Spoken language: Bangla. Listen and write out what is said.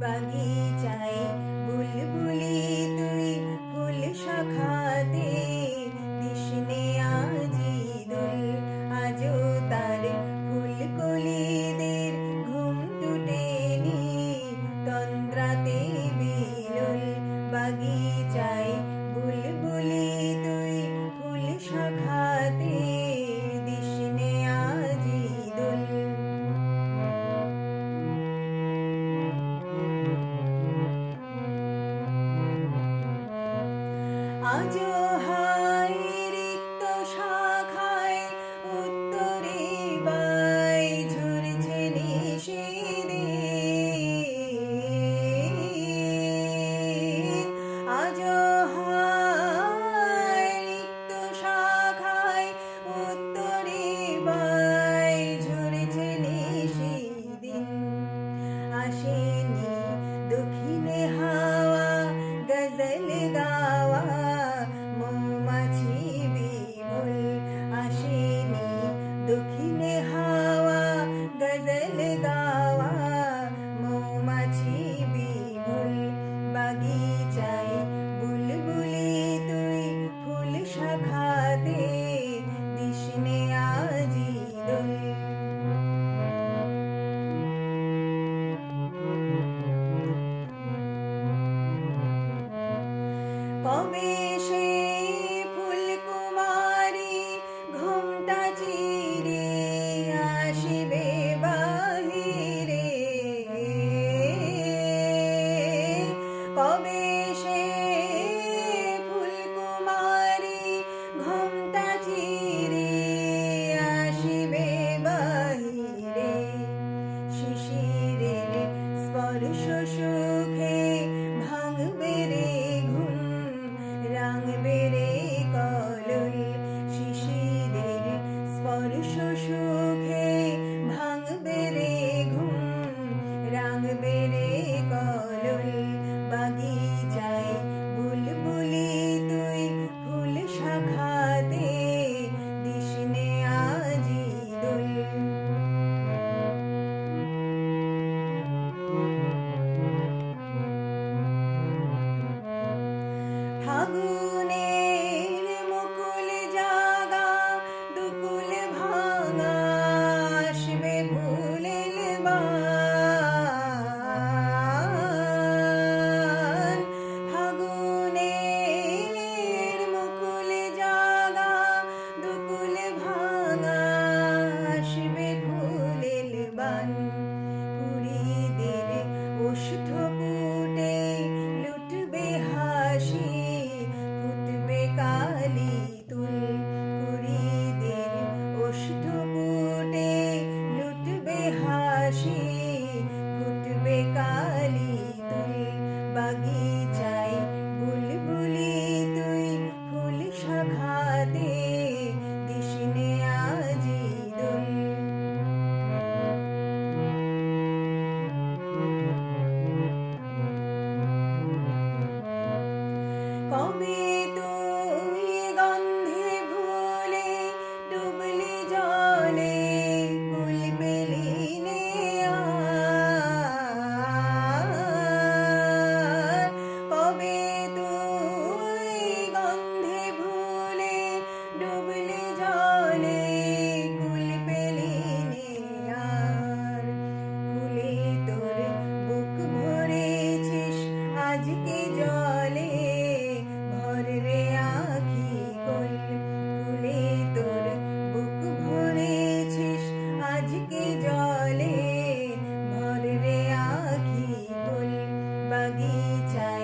বাগিচায় বুলবুলি তুই ফুল শাখাতে দিসনে আজি দুল আজও তার ফুলকলিদের ঘুম টুটেনি তন্দ্রাতে বিলোল বাগিচায় বুলবুলি তুই ফুল শাখাতে দিসনে আজি দুল আজও হায় রিক্ত শাখায় উত্তরে বাই ঝরছে নিশিদিন আজও হায় রিক্ত শাখায় উত্তরে বাই ঝরছে নিশিদিন আসেনি দক্ষিণে হাওয়া গজল গাওয়া মৌমাছি বিমল আসেনি দক্ষিণে হাওয়া গজল গাওয়া মৌমাছি বিমল বাগিচায় বুলবুলি তুই ফুল শাখাতে দিসনে আজি দোল কবে সে ফুলকুমারী ঘুমটা চিরে আসিবে বাহিরে কবে সে ফুলকুমারী ঘুমটা চিরে আসিবে বাহিরে শিশিরের স্পর্শ সুখে ভাঙবে রে ঘুম রাঙবে রে কলল শিশিরের স্পর্শ সুখে ভাঙবে রে ঘুম রাঙবে রে কলল বাগিচায় বুলবুলি তুই ফুল শাখাতে দিসনে আজি দোল ফাগুনের মুকুল জাগা দুকুল ভাঙা আসবে ফুলের বান ফাগুনের মুকুল জাগা দুকুল ভাঙা আসবে ফুলের বান কুড়িদের ওষ্ঠ পুটে লুটবে হাসি ফুটবে কালি তুল কুড়িদের ওষ্ঠ পুটে লুটবে হাসি ফুটবে কালি তুল বাগিচায় বুলবুলি তুই ফুল শাখাতে দিসনে আজি দোল কবে তুই গন্ধে ভুলে ডুবলি জলে কুল পেলিনে কবে তুই গন্ধে ভুলে ডুবলি জলে কুল পেলিনে আর ফুলে তোর বুক ভরেছিস আজকে জলে ভর রে আখি কোল ফুলে তোর বুক ভরেছিস আজকে জলে ভর রে আখি কোল বাগিচায়